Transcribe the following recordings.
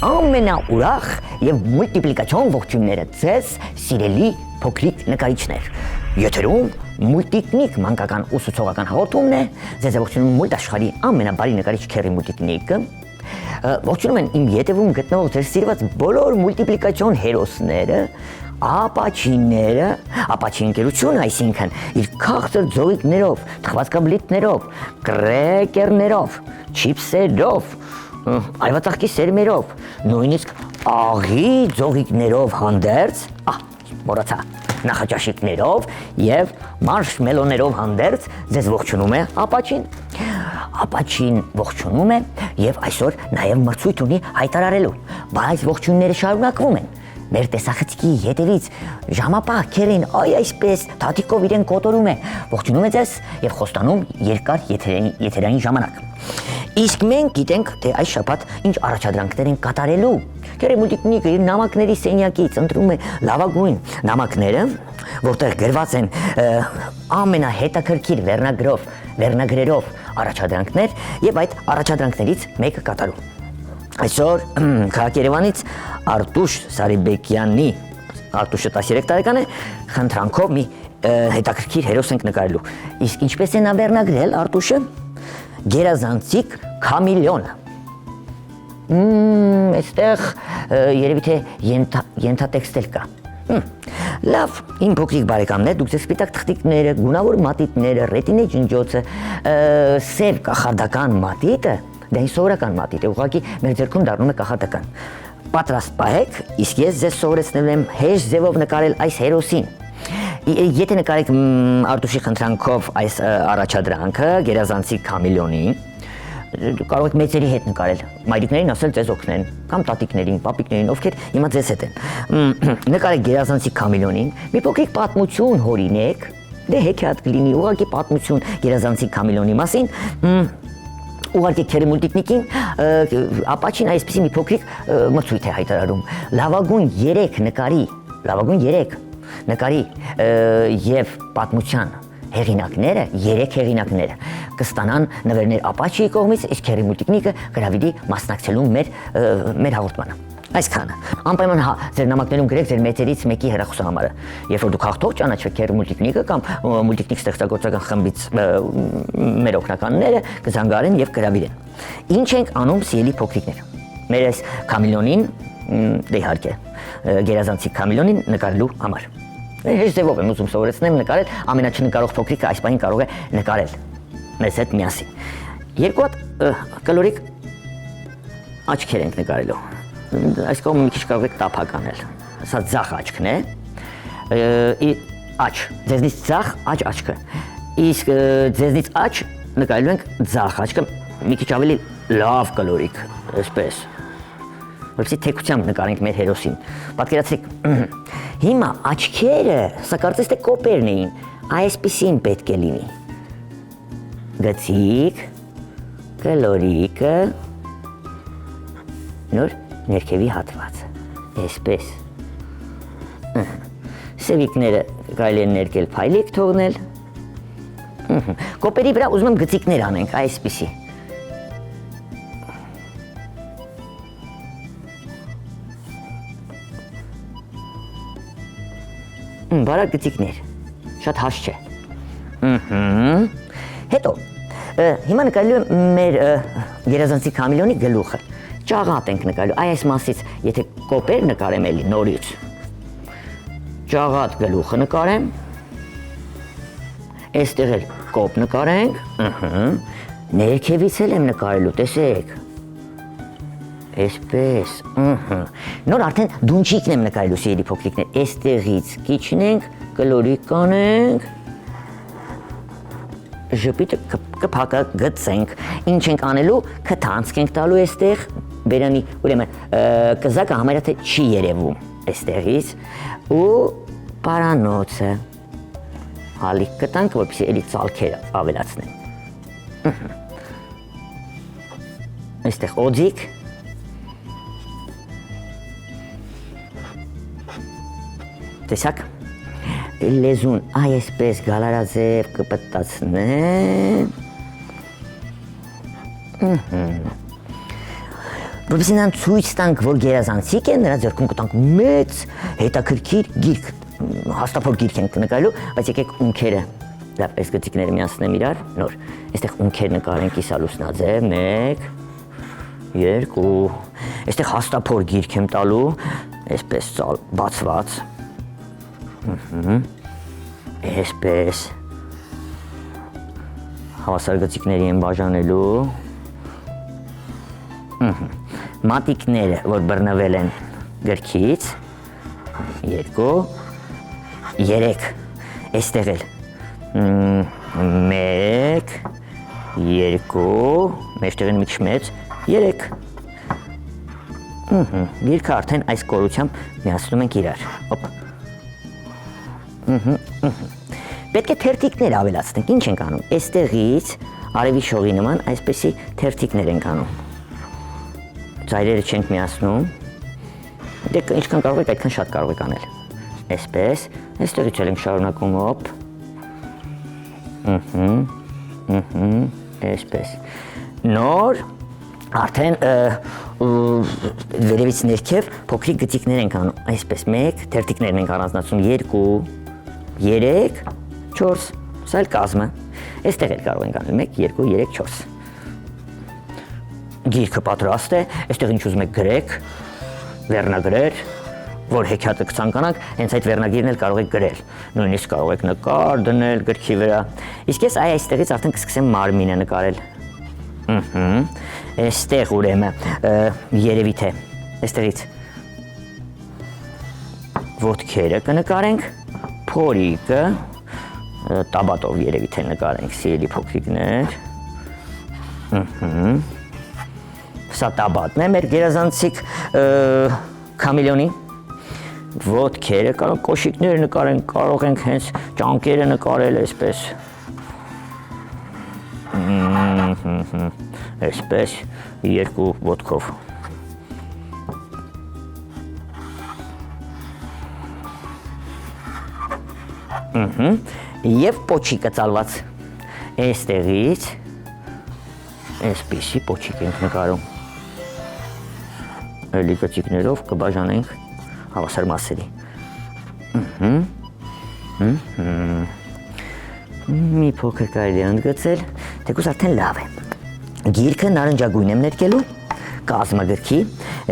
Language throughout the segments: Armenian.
Ամենաուրախ եւ մուլտիպլիկացիոն ողջույնները ձեզ սիրելի փոքրիկ նկարիչներ։ Եթերում մուլտիկնիկ մանկական ուսուցողական հաղորդումն է, ձեզ ողջունում մուլտ աշխարհի ամենաբարի նկարիչ Քերի Մուլտիկնիկը։ Ողջունում են իմ ետևում գտնվող ձեր սիրված բոլոր մուլտիպլիկացիոն հերոսները, ապաչիները, ապաչի ընկերությունը, այսինքն իր քաղցր ձողիկներով, թխվածքաբլիթներով, կրեկերներով, չիփսերով, այվածաղկի սերմերով, նույնիսկ աղի ձողիկներով հանդերձ, մոռացա, նախաճաշիկներով եւ մարշմելոներով հանդերձ ձեզ ողջունում է ապաչին։ Ապաչին ողջունում է եւ այսօր նաեւ մրցույթ ունի հայտարարելու, բայց ողջույնները շարունակվում են։ Մեր տեսախցիկի հետևից ժամապահ Քերին այսպես թաթիկով իրեն կոտորում է, ողջունում է ձեզ եւ խոստանում երկար եթերային ժամանակ։ Իսկ մենք գիտենք, թե այս շաբաթ ինչ առաջադրանքներ են կատարելու։ Քերի Մուլտիկնիկը իր նամակների սենյակից ընտրում է լավագույն նամակները, որտեղ գրված են ամենահետաքրքիր վերնագրերով առաջադրանքներ եւ այդ առաջադրանքներից մեկը կատարում։ Այսօր քաղաք Երևանից Արտուշ Սարիբեկյանի, Արտուշը 13 տարեկան է, խնդրանքով մի հետաքրքիր հերոս ենք նկարելու։ Իսկ ինչպես է նա վերնագրել Արտուշը։ Գերազանցիկ քամիլյոնը։ Այստեղ երևի թե ենթատեքստել կա։ Լավ, իմ փոքրիկ բարեկամներ, դուք ձեր սպիտակ թղթիկները, գունավոր մատիտները, ռետինե ջնջոցը, սև կախարդական մատիտը, դա սովորական մատիտ է, ուղղակի մեր ձեռքում դառնում է կախարդական։ Պատրաստ պահեք, իսկ ես ձեզ սովորեցնելու եմ հեշտ ձևով նկարել այս հերոսին։ Եթե նկարեք Արտուշի խնդրանքով այս առաջադրանքը գերազանցիկ քամիլյոնին, կարող եք մեծերի հետ նկարել, մայրիկներին ասել ձեզ օգնեն, կամ տատիկներին, պապիկներին, ովքեր հիմա ձեզ հետ են։ Նկարեք գերազանցիկ քամիլյոնին, մի փոքրիկ պատմություն հորինեք, դե հեքիաթ կլինի, ուղղակի պատմություն գերազանցիկ քամիլյոնի մասին, ուղղակի Քերի Մուլտիկնիկին ապաչին այսպեսի մի փոքրիկ մրցույթ է հայտարարում։ Լավագույն 3 նկարի եւ պատմության հեղինակները, 3 հեղինակները կստանան նվերներ ապաչիի կողմից, իսկ Քերի Մուլտիկնիկը գրավիդի մասնակցելու մեր հաղորդմանը։ Այսքանը։ Անպայման ձեր նամակներում գրեք ձեր մեծերից մեկի հեռախոսահամարը։ Երբ որ դուք հաղթող ճանաչեք Քերի Մուլտիկնիկը կամ Մուլտիկնիկ ստեղծագործական խմբից մեր օգնականները կզանգարեն եւ կհրավիրեն։ Ինչ ենք անում սիրելի փոքրիկներ։ Մեր այս քամիլյոնին, դե իհարկե, գերազանցիկ քամիլյոնին նկարելու համար։ Հեշտ ձևով եմ ուզում սովորեցնեմ նկարել, ամենաչնկարող փոքրիկը այս պահին կարող է նկարել մեզ հետ միասին։ Երկու հատ կլորիկ աչքեր ենք նկարելու։ Այս կողմը մի քիչ կարող եք տափակ անել։ Սա ձախ աչքն է։ Աչ, ձեզնից ձախ աչ աչքը։ Իսկ ձեզնից աչ նկարելու ենք ձախ աչքը, մի քիչ ավելի լավ կլորիկ, այսպես։ Որպեսզի թեքությամբ նկարենք մեր հերոսին։ Պատկերացրեք, հիմա աչքերը, սա կարծես թե կոպերն էին, այսպիսին պետք է լինի։ Գծիկ, կլորիկը, նոր ներքևի հատվածը, այսպես։ Սևիկները կարելի է ներկել փայլիկ թողնել։ Կոպերի վրա ուզում եմ գծիկներ անենք, այսպիսի։ Բարակ գծիկներ, շատ հաստ չէ։ Հետո, հիմա նկարելու եմ մեր գերազանցիկ քամիլյոնի գլուխը։ Ճաղատ ենք նկարելու, այս մասից, եթե կոպեր նկարեմ էլի նորից, ճաղատ գլուխը նկարեմ, այստեղ էլ կոպ նկարենք, ներքևից էլ եմ նկարելու, տեսեք, այսպես, նոր արդեն դունչիկն եմ նկարելու սիրելի փոքրիկներ, այստեղից կիչնենք, կլորիկ կանենք, ժպիտը կփակագծենք, ինչ ենք անելու, քթանցք ենք տալու այստեղ, բերանի ուրեմն կզակը համարյա թե չի երևում այստեղից ու պարանոցը հալիկ կտանք, որպեսզի էլի ծալքերը ավելացնեն։ Այստեղ օձիկ տեսակ լեզուն այսպես գալարաձև կպտտացնեն որպեսզի նրան ցույց տանք, որ գերազանցիկ են, նրա ձեռքում կտանք մեծ հետաքրքիր գիրք, հաստափոր գիրք ենք նկարելու, բայց եկեք ունքերը, լավ, այս գծիկները միացնեմ իրար, նոր, այստեղ ունքեր նկարենք կիսալուսնաձև, 1, 2, այստեղ հաստափոր գիրք եմ տալու, այսպես բացված, այսպես, հավասար գծիկների եմ բաժանելու, մատիկները, որ բռնվել են գրքից, 2, 3, այստեղ էլ, 1, 2, մեջտեղ են մի քիչ մեծ, 3, գիրքը արդեն այս կորությամբ միացնում ենք իրար, հոպ, պետք է թերթիկներ ավելացնենք, ինչ ենք անում, այստեղից արևի շողի նման այսպեսի թերթիկներ ենք անում, ծայրերը չենք միացնում, դե ինչքան կարող եք, այդքան շատ կարող եք անել, այսպես, այստեղից էլ ենք շարունակում, հոպ, այսպես, նոր, արդեն վերևից ներքև փոքրիկ գծիկներ ենք անում, այսպես, 1, թերթիկներն ենք առանձնացնում, 2, 3, 4, սա էլ կազմը, այստեղ էլ կարող ենք անել, 1, 2, 3, 4, գիրքը պատրաստ է, այստեղ ինչ ուզում եք գրեք, վերնագրեր, որ հեքիաթը կցանկանանք, հենց այդ վերնագիրն էլ կարող եք գրել, նույնիսկ կարող եք նկար դնել գրքի վրա, իսկ ես այստեղից արդեն կսկսեմ մարմինը նկարել, այստեղ ուրեմն երևի թե, այստեղից ոտքերը կնկարենք, փորիկը, տաբատով երևի թե նկարենք, սիրելի փոքրիկներ, սա տաբատն է, մեր գերազանցիկ քամիլյոնի, ոտքերը, կարող կոշիկները նկարենք, կարող ենք հենց ճանկերը նկարել այսպես, այսպես, 2 ոտքով, և պոչիկը ծալված, այստեղից, այսպիսի պոչիկ ենք նկարում, էլի գծիկներով կբաժանենք հավասար մասերի, մի փոքր կարելի է ընդգծել, թեկուզ արդեն լավ է, գիրքը նարնջագույն եմ ներկելու, կազմագրքի,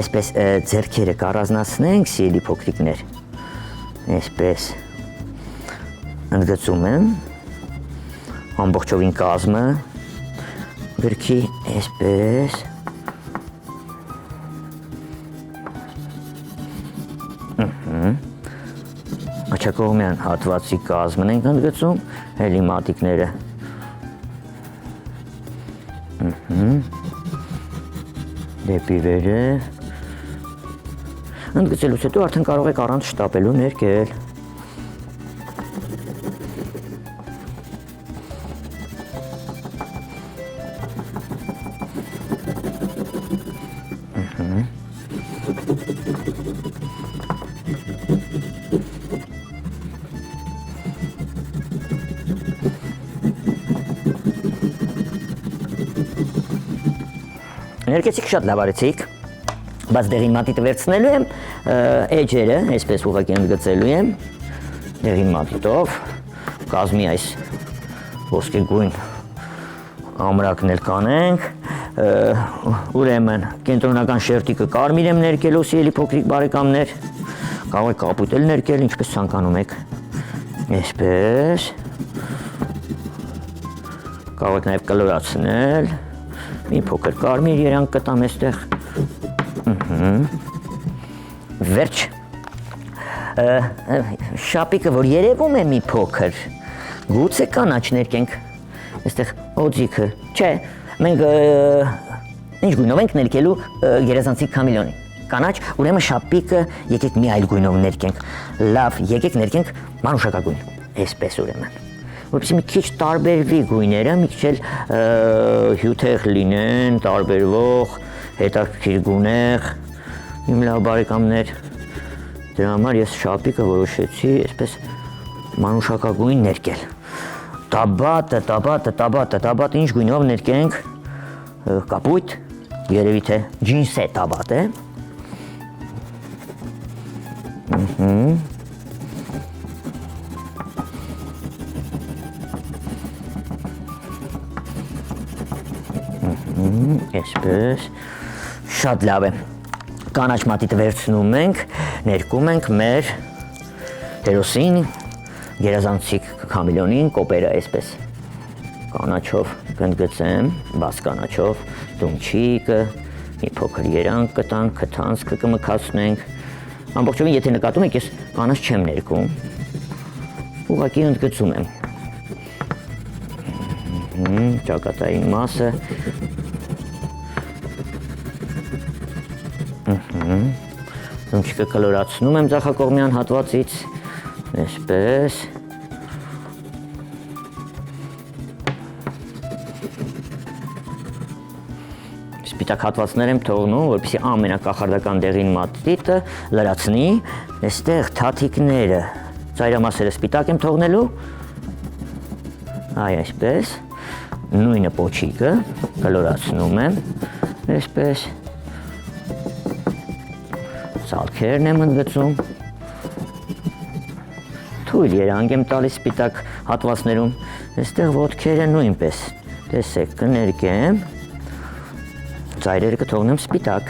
այսպես ձեռքերը կառանձնացնենք, սիրելի փոքրիկներ, այսպես ընդգծում եմ, ամբողջովին կազմը, գրքի այսպես, աչակողմյան հատվածի կազմն ենք ընդգծում, էլի մատիկները, դեպի վերև, ընդգծելուց հետո արդեն կարող եք առանց շտապելու ներկել, ներկեցիք շատ լավ արեցիք, բայց դեղին մատիտը վերցնելու եմ, էջերը, այսպես ուղղակի ընդգծելու եմ, դեղին մատիտով, կազմի այս ոսկեգույն ամրակն էլ կանենք, ուրեմն կենտրոնական շերտիկը կարմիր եմ ներկելու, սիրելի փոքրիկ բարեկամներ, կարող եք կապույտ էլ ներկել, ինչպես ցանկանում եք, այսպես, կարող եք նաև կլորացնել, մի փոքր կարմիր երանգ կտամ այստեղ, վերջ, շապիկը, որ երևում է մի փոքր, գուցե կանաչ ներկենք, այստեղ օձիքը, չէ, մենք Ինչ գույնով ենք ներկելու գերազանցիկ քամիլյոնին։ Կանաչ, ուրեմն շապիկը եկեք մի այլ գույնով ներկենք։ Լավ, եկեք ներկենք մանուշակագույն։ Այսպես ուրեմն։ Որպեսզի մի քիչ տարբերվի գույները, մի քիչ էլ հյութեղ լինեն, տարբերվող, հետաքրքիր գունեղ։ Իմ լավ բարեկամներ, դրա համար ես շապիկը որոշեցի այսպես մանուշակագույն ներկել։ Տաբատը ինչ գույնով ներկենք, կապույտ, երևի թե ջինսե տաբատ է։ Այսպես, շատ լավ է։ Կանաչ մատիտը վերցնում ենք, ներկում ենք մեր հերոսին, գերազանցիկ քամիլյոնին, կոպերը այսպես կանաչով գնդգծեմ, բաց կանաչով, դունչիկը, մի փոքր երանք կտանք, քթանցքը կմքացնենք։ Ամբողջովին եթե նկատում եք, ես կանաչ չեմ ներկում, ուղղակի ընդգծում եմ։ Ճակատային մասը։ Դունչիկը կլորացնում եմ ձախակողմյան հատվածից, այսպես։ Սպիտակ հատվածներ եմ թողնում, որպեսզի ամենակախարդական դեղին մատիտը լրացնի, այստեղ թաթիկները, ծայրամասերը սպիտակ եմ թողնելու, այ այսպես, նույնը պոչիկը կլորացնում եմ, այսպես, սալքերն եմ ընդգծում, թույլ երանք եմ տալիս սպիտակ հատվածներում, այստեղ ոտքերը նույնպես, տեսեք, կներկեմ, ծայրերը կթողնեմ սպիտակ։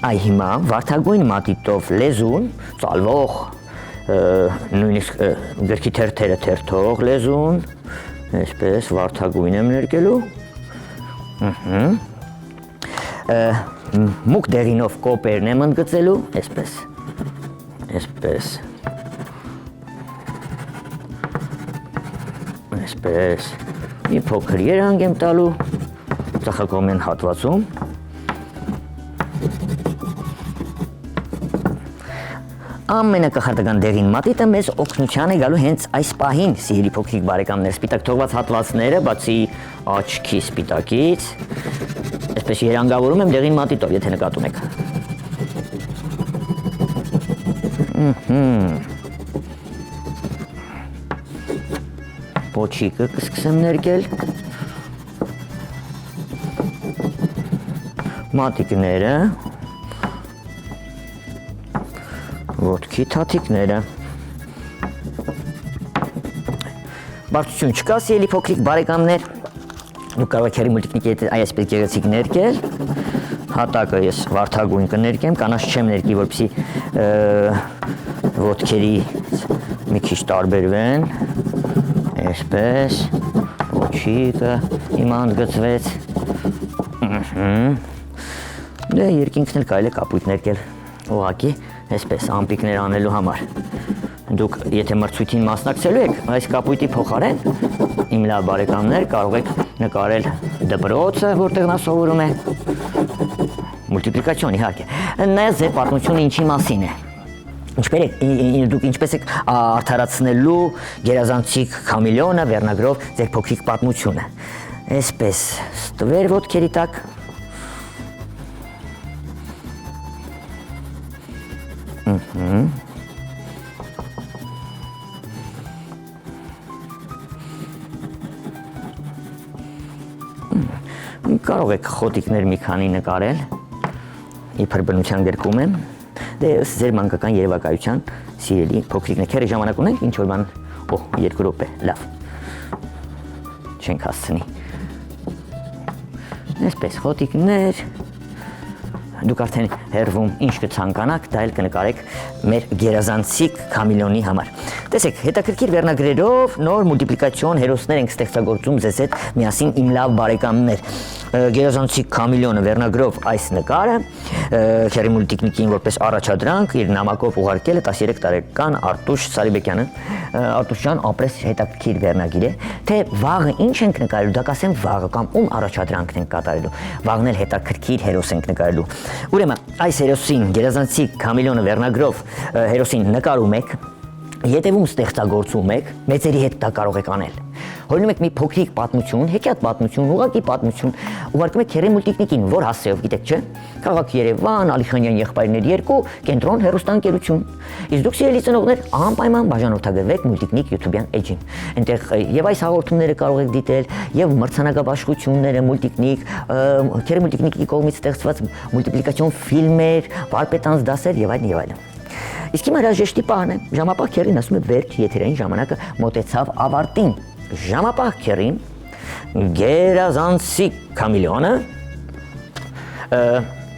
Այ հիմա վարդագույն մատիտով լեզուն, ծալվող, նույնիսկ գրքի թերթերը թերթող լեզուն, այսպես վարդագույն եմ ներկելու։ Մուկ դեղինով կոպերն եմ ընդգծելու, այսպես, այսպես, այսպես, մի փոքր երանք եմ տալու ձախակողմյան հատվածում։ Ամենակախարդական դեղին մատիտը մեզ օգնության է գալու հենց այս պահին, սիրելի փոքրիկ բարեկամներ, սպիտակ թողված հատվածները, բացի աչքի սպիտակից, այսպես երանգավորում եմ դեղին մատիտով, եթե նկատում եք։ Պոչիկը կսկսեմ ներկել, մատիկները, ոտքի թաթիկները։ Բարդություն չկա, սիրելի փոքրիկ բարեկամներ, դուք կարող եք հեռի մուլտիկնիկի հետ այսպես գեղեցիկ ներկել, հատակը ես վարդագույն կներկեմ, կանաչ չեմ ներկի, որպեսզի ոտքերի մի քիչ տարբերվեն, այսպես, ոչիկը հիմա ընդգծվեց, դե երկինքն էլ կարելի է կապույտ ներկել, ուղղակի այսպես ամպիկներ անելու համար։ Դուք եթե մրցույթին մասնակցելու եք, այս կապույտի փոխարեն, իմ լավ բարեկամներ, կարող եք նկարել դպրոցը, որտեղ նա սովորում է, մուլտիպլիկացիոն իհարկե, նայած ձեր պատմությունը ինչի մասին է։ Դուք ինչպես եք արդարացնելու գերազանցիկ քամիլյոնը վերնագրով ձեր փոքրիկ պատմությունը։ Այսպես ստվեր ոտքերի տակ։ Կարող եք խոտիկներ մի քանի նկարել, իբր բնության գրկում եմ, դե ձեր մանկական երևակայության սիրելի փոքրիկներ, քերի ժամանակ ունենք, ինչ որ բան, 2 րոպե, լավ, չենք հասցնի, այսպես խոտիկներ, դուք արդեն հերվում ինչ կցանկանաք, դա էլ կնկարեք մեր գերազանցիկ Քամիլյոնի համար։ Տեսեք, հետաքրքիր վերնագրերով նոր մուլտիպլիկացիոն հերոսներ ենք ստեղծագործում ձեզ հետ միասին իմ լավ բարեկամներ։ Գերազանցիկ Քամիլյոնը վերնագրով այս նկարը Քերի մուլտիկնիկին որպես առաջադրանք իր նամակով ուղարկել է 13 տարեկան Արտուշ Սարիբեկյանը։ Արտուշյան ապրես հետաքրքիր վերնագիր է, թե վաղը ինչ ենք նկարելու, դա կասեմ վաղը կամ ում առաջադրանքն ենք կատարելու։ Վաղն էլ հետաքրքիր հերոս ենք նկարելու։ Ուրեմն այս հերոսին գերազանցիկ Քամիլյոնը վերնագրով հերոսին նկարում եք, ետևում ստեղծագործում եք, մեծերի հետ դա կարող եք անել։ Հորինում եք մի փոքրիկ պատմություն, հեքիաթ պատմություն, ուղղակի պատմություն, ուղարկում եք Քերի մուլտիկնիկին, որ հասցեով գիտեք, չէ՞։ Քաղաք Երևան, Ալիխանյան եղբայրներ 2, կենտրոն հեռուստաընկերություն։ Իսկ դուք սիրելի ծնողներ անպայման բաժանորդագրվեք մուլտիկնիկ YouTube-յան էջին։ Այնտեղ եւ այս հաղորդումները կարող եք դիտել, եւ մրցանակաբաշխությունները, մուլտիկնիկ, Քերի մուլտիկնիկի կողմից ստեղծված մուլտիպլիկացիոն ֆիլմեր, վարպետանց դասեր եւ այլն եւ այլն։ Իսկ հիմա հրաժեշտի պահն է, ժամապահ Քերին ասում է վերջ եթերային ժամանակը մոտեցավ ավարտին։ Ժամապահ Քերին գերազանցիկ Քամիլյոնը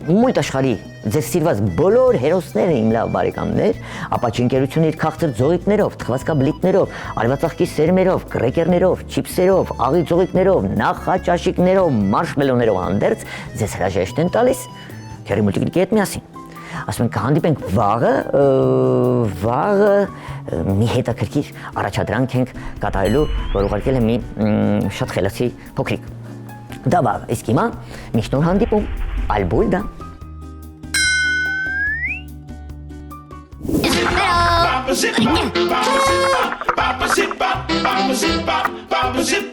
մույթ աշխարհի ձեր սիրված բոլոր հերոսները իմ լավ բարեկամներ, ապաչի ընկերությունը իր քաղցր ձողիկներով, թխվածքաբլիթներով, արևածաղկի սերմերով, կրեկերներով, չիփսերով, աղի ձողիկներով, նախաճաշիկներով, մարշմելոներով հանդերձ ձեզ հրաժեշտ են տալիս Քերի մուլտիկնիկի հետ միասին։ Ասում ենք կհանդիպենք վաղը մի հետաքրքիր առաջադրանք ենք կատարելու, որ ուղարկել է մի շատ խելացի փոքրիկ։ Դա վաղը, իսկ հիմա միշտ նոր հանդիպում, ալբուլդա։ Baba zip,